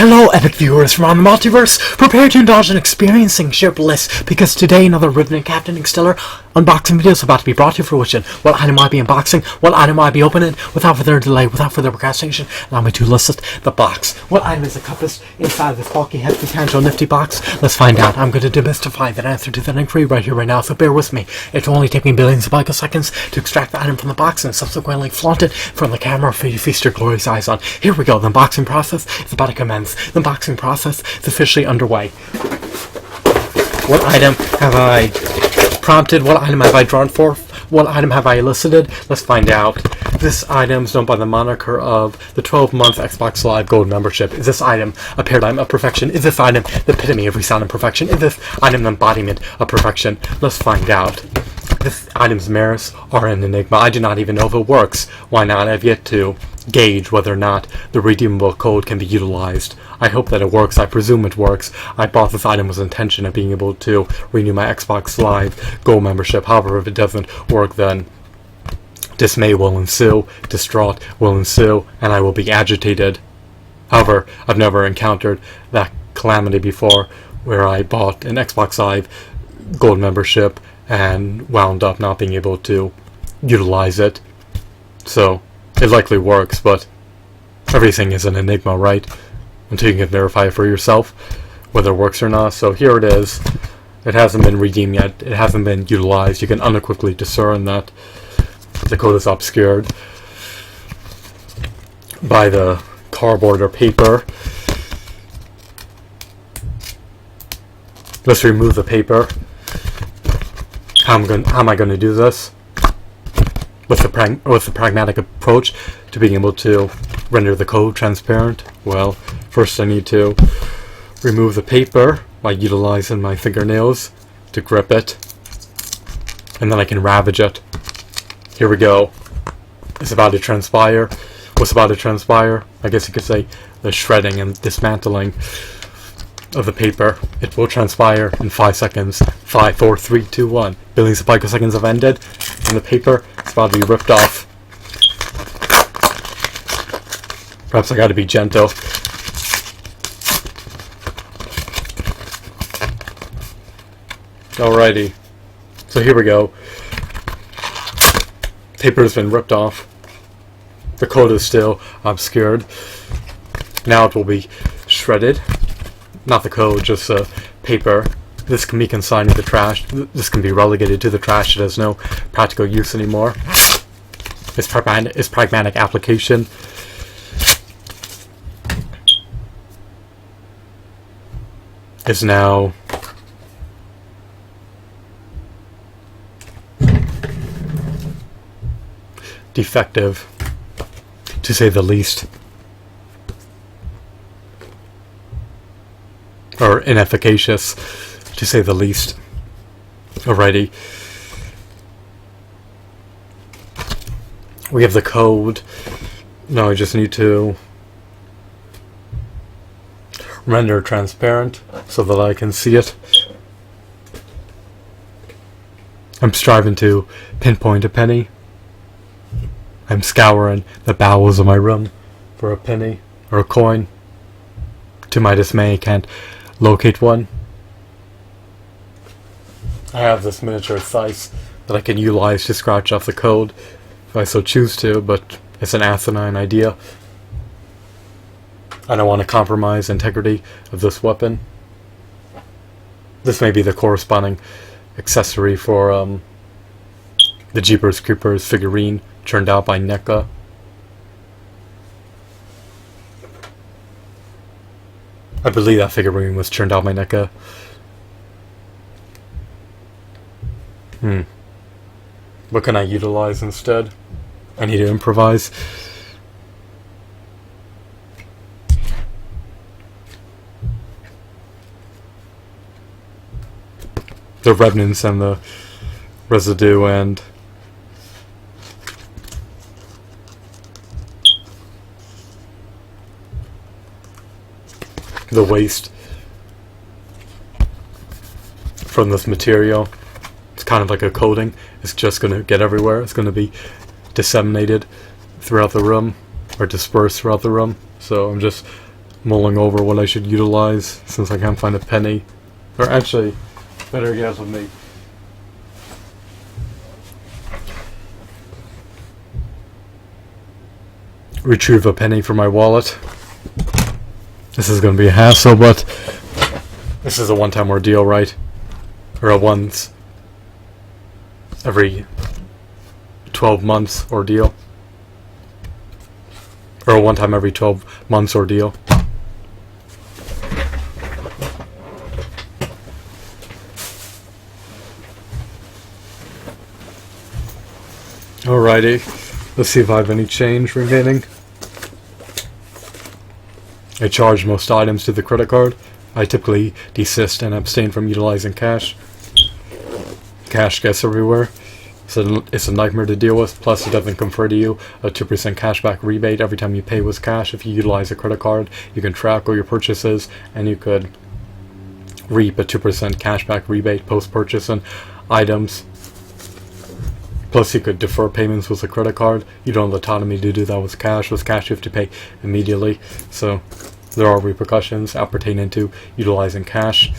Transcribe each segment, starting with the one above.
Hello, epic viewers from around the multiverse. Prepare to indulge in experiencing sheer bliss, because today another Ribbon and Captaining Stellar unboxing video is about to be brought to your fruition. What item will I be unboxing? What item will I be opening? Without further delay, without further procrastination, allow me to list the box. What item is encompassed inside this bulky, hefty, tangible, nifty box? Let's find out. I'm going to demystify that answer to that inquiry right here, right now, so bear with me. It will only take me billions of picoseconds to extract the item from the box and subsequently flaunt it from the camera for you to feast your glorious eyes on. Here we go. The unboxing process is about to commence. The unboxing process is officially underway. What item have I prompted? What item have I drawn for? What item have I elicited? Let's find out. This item is known by the moniker of the 12-month Xbox Live Gold membership. Is this item a paradigm of perfection? Is this item the epitome of resounding perfection? Is this item the embodiment of perfection? Let's find out. This item's merits are an enigma. I do not even know if it works. Why not? I've yet to gauge whether or not the redeemable code can be utilized. I hope that it works. I presume it works. I bought this item with the intention of being able to renew my Xbox Live Gold membership. However, if it doesn't work, then dismay will ensue, distraught will ensue, and I will be agitated. However, I've never encountered that calamity before, where I bought an Xbox Live Gold membership and wound up not being able to utilize it. So it likely works, but everything is an enigma, right? Until you can verify it for yourself whether it works or not. So here it is. It hasn't been redeemed yet. It hasn't been utilized. You can unequivocally discern that the code is obscured by the cardboard or paper. Let's remove the paper. How am I going to do this? With the pragmatic approach to being able to render the code transparent? Well, first I need to remove the paper by utilizing my fingernails to grip it, and then I can ravage it. Here we go. It's about to transpire. What's about to transpire? I guess you could say the shredding and dismantling of the paper. It will transpire in 5 seconds. 5, 4, 3, 2, 1. Billions of picoseconds have ended, and the paper is about to be ripped off. Perhaps I gotta be gentle. Alrighty. So here we go. Paper has been ripped off. The code is still obscured. Now it will be shredded. Not the code, just paper. This can be consigned to the trash. This can be relegated to the trash. It has no practical use anymore. Its pragmatic application is now defective, to say the least. Or inefficacious, to say the least. Alrighty. We have the code. Now I just need to render transparent so that I can see it. I'm striving to pinpoint a penny. I'm scouring the bowels of my room for a penny or a coin. To my dismay, I can't locate one. I have this miniature slice that I can utilize to scratch off the code if I so choose to, but it's an asinine idea. I don't want to compromise the integrity of this weapon. This may be the corresponding accessory for the Jeepers Creepers figurine turned out by NECA. I believe that figurine was turned out by NECA. What can I utilize instead? I need to improvise. The remnants and the residue and the waste from this material. It's kind of like a coating. It's just going to get everywhere. It's going to be disseminated throughout the room, or dispersed throughout the room. So I'm just mulling over what I should utilize since I can't find a penny. Or actually, better yet, let me retrieve a penny from my wallet. This is going to be a hassle, but this is a one-time ordeal, right? Or a once every 12 months ordeal. Or a one time every 12 months ordeal. Alrighty, let's see if I have any change remaining. I charge most items to the credit card. I typically desist and abstain from utilizing cash. Cash gets everywhere. So it's a nightmare to deal with, plus it doesn't confer to you a 2% cashback rebate every time you pay with cash. If you utilize a credit card, you can track all your purchases, and you could reap a 2% cashback rebate post-purchase on items. Plus you could defer payments with a credit card. You don't have the autonomy to do that with cash. With cash you have to pay immediately. So there are repercussions appertaining to utilizing cash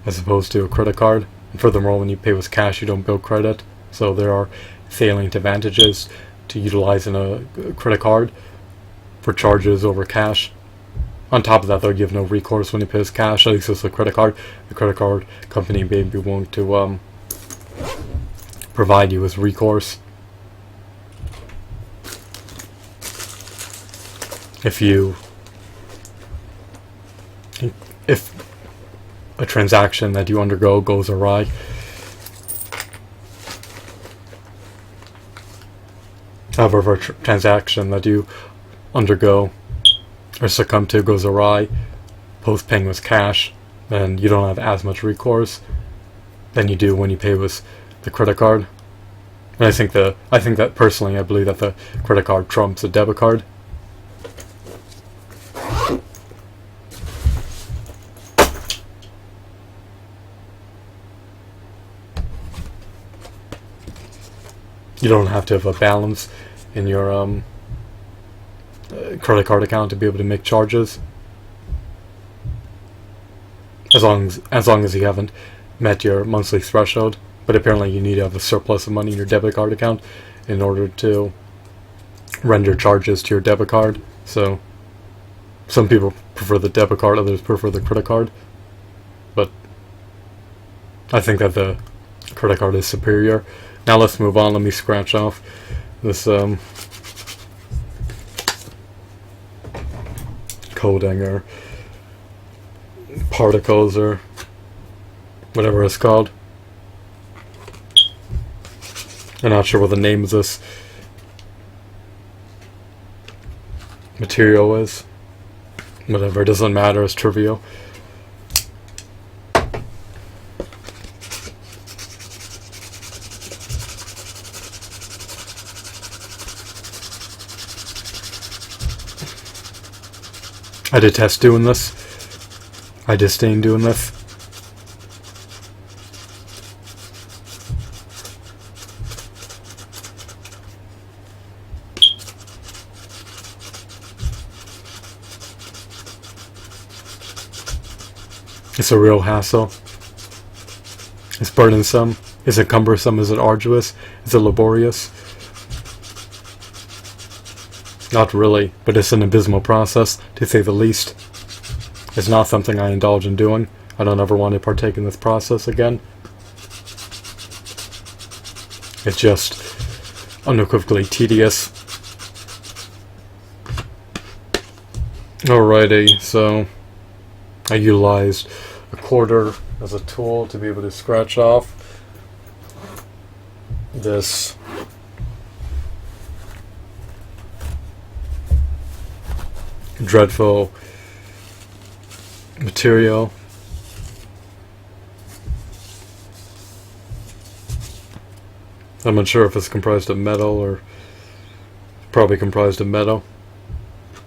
as opposed to a credit card. And furthermore, when you pay with cash, you don't build credit. So there are salient advantages to utilizing a credit card for charges over cash. On top of that, though, you have no recourse when you pay with cash, at least with a credit card. The credit card company may be willing to provide you with recourse if a transaction that you undergo goes awry. However, if a transaction that you undergo or succumb to goes awry post paying with cash, then you don't have as much recourse than you do when you pay with the credit card. And I think that personally, I believe that the credit card trumps a debit card. You don't have to have a balance in your credit card account to be able to make charges, as long as you haven't met your monthly threshold. But apparently you need to have a surplus of money in your debit card account in order to render charges to your debit card. So some people prefer the debit card, others prefer the credit card, but I think that the credit card is superior. Now let's move on. Let me scratch off this coding or particles or whatever it's called. I'm not sure what the name of this material is. Whatever, it doesn't matter, it's trivial. I detest doing this. I disdain doing this. It's a real hassle. It's burdensome. Is it cumbersome? Is it arduous? Is it laborious? Not really, but it's an abysmal process, to say the least. It's not something I indulge in doing. I don't ever want to partake in this process again. It's just unequivocally tedious. Alrighty, so I utilized a quarter as a tool to be able to scratch off this dreadful material. I'm not sure if it's comprised of metal or probably comprised of metal,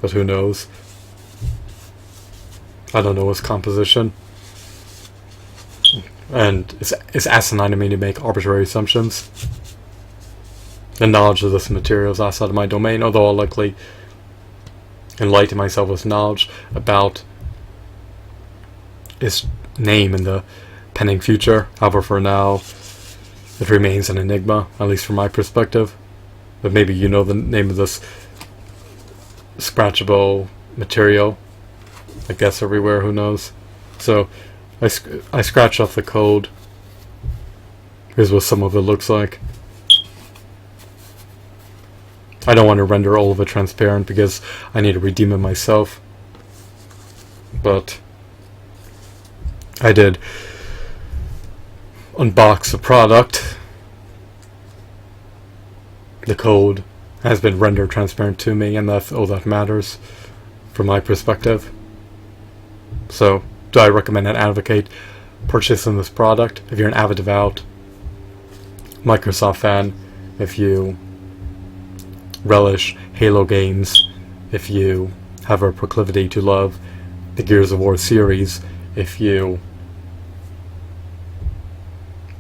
but who knows. I don't know its composition, and it's asinine to me to make arbitrary assumptions. The knowledge of this material is outside of my domain, although I'll likely enlighten myself with knowledge about its name in the pending future. However, for now, it remains an enigma, at least from my perspective. But maybe you know the name of this scratchable material. I guess everywhere, who knows? So, I scratched off the code. Here's what some of it looks like. I don't want to render all of it transparent because I need to redeem it myself. But I did unbox the product. The code has been rendered transparent to me, and that's all that matters from my perspective. So, do I recommend and advocate purchasing this product? If you're an avid, devout Microsoft fan, if you relish Halo games, if you have a proclivity to love the Gears of War series, if you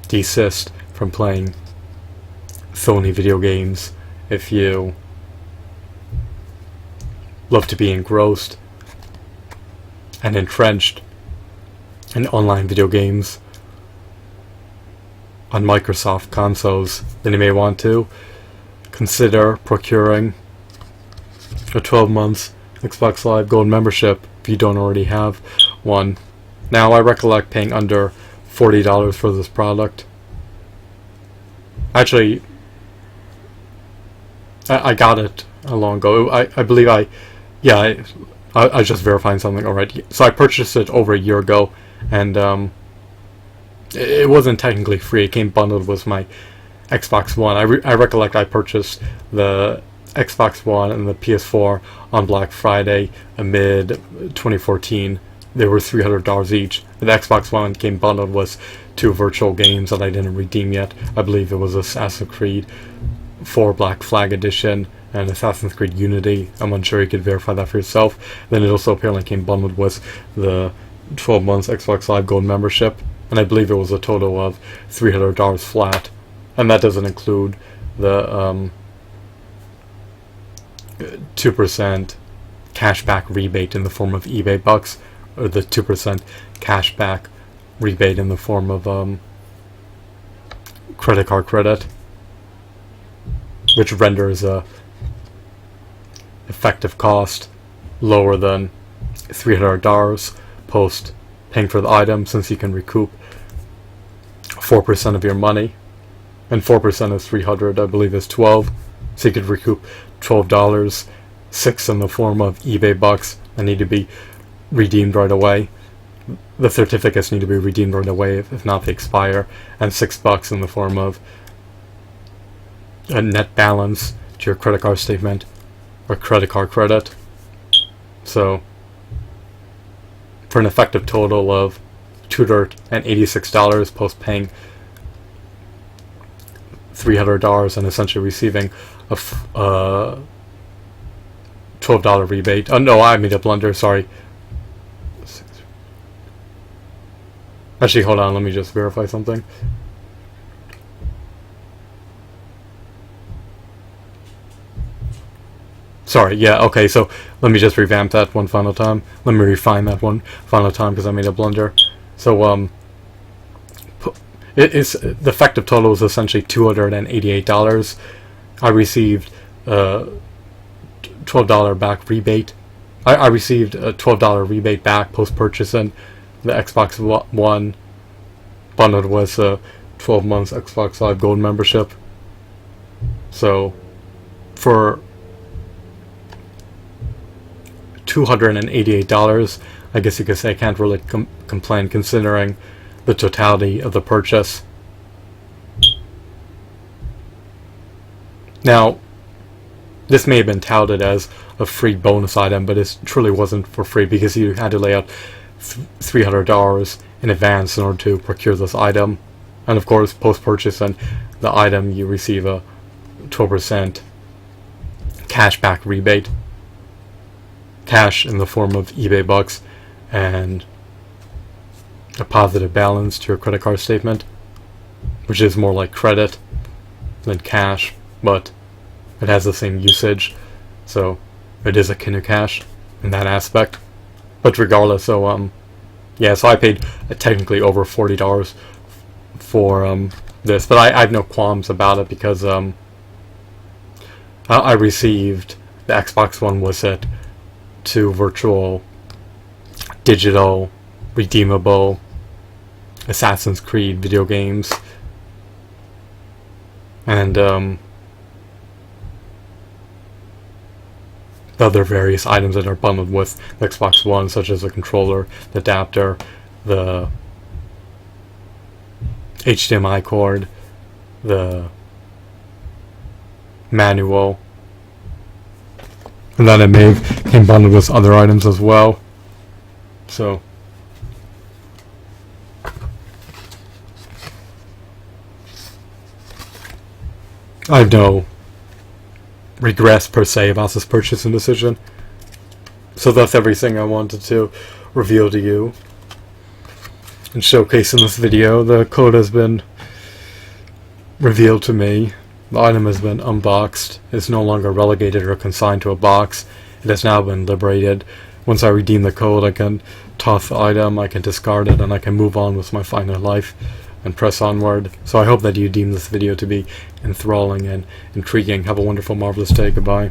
desist from playing Sony video games, if you love to be engrossed and entrenched in online video games on Microsoft consoles, then you may want to consider procuring a 12-month Xbox Live Gold membership if you don't already have one. Now, I recollect paying under $40 for this product. Actually, I got it a long ago. I believe I was just verifying something already. So I purchased it over a year ago, and it wasn't technically free. It came bundled with my Xbox One. I recollect I purchased the Xbox One and the PS4 on Black Friday amid 2014. They were $300 each. The Xbox One came bundled with 2 virtual games that I didn't redeem yet. I believe it was Assassin's Creed 4 Black Flag Edition and Assassin's Creed Unity. I'm unsure, you could verify that for yourself. Then it also apparently came bundled with the 12 months Xbox Live Gold membership, and I believe it was a total of $300 flat. And that doesn't include the 2% cashback rebate in the form of eBay bucks, or the 2% cashback rebate in the form of credit card credit, which renders a effective cost lower than $300 post paying for the item, since you can recoup 4% of your money, and 4% of 300 I believe is 12, so you could recoup $12, 6 in the form of eBay bucks that need to be redeemed right away. The certificates need to be redeemed right away, if not they expire, and $6 in the form of a net balance to your credit card statement or credit card credit. So for an effective total of $286 post paying $300 and essentially receiving a $12 rebate. Oh no, I made a blunder, sorry. Actually, hold on, let me just verify something. Sorry, yeah, okay, so let me just revamp that one final time. Let me refine that one final time because I made a blunder. So, the effective total is essentially $288. I received a $12 back rebate. I received a $12 rebate back post-purchasing the Xbox One bundled with a 12 months Xbox Live Gold membership. So, for $288, I guess you could say I can't really complain considering the totality of the purchase. Now, this may have been touted as a free bonus item, but it truly wasn't for free because you had to lay out $300 in advance in order to procure this item. And of course, post-purchasing the item, you receive a 12% cashback rebate. Cash in the form of eBay bucks and a positive balance to your credit card statement, which is more like credit than cash, but it has the same usage. So it is akin to cash in that aspect. But regardless, so yeah, so I paid technically over $40 for this, but I have no qualms about it because I received the Xbox One with it, 2 virtual digital redeemable Assassin's Creed video games, and the other various items that are bundled with the Xbox One, such as the controller, the adapter, the HDMI cord, the manual, and then it may have came bundled with other items as well. So I have no regrets per se about this purchasing decision. So that's everything I wanted to reveal to you and showcase in this video. The code has been revealed to me. The item has been unboxed. It's no longer relegated or consigned to a box. It has now been liberated. Once I redeem the code, I can toss the item, I can discard it, and I can move on with my final life and press onward. So I hope that you deem this video to be enthralling and intriguing. Have a wonderful, marvelous day. Goodbye.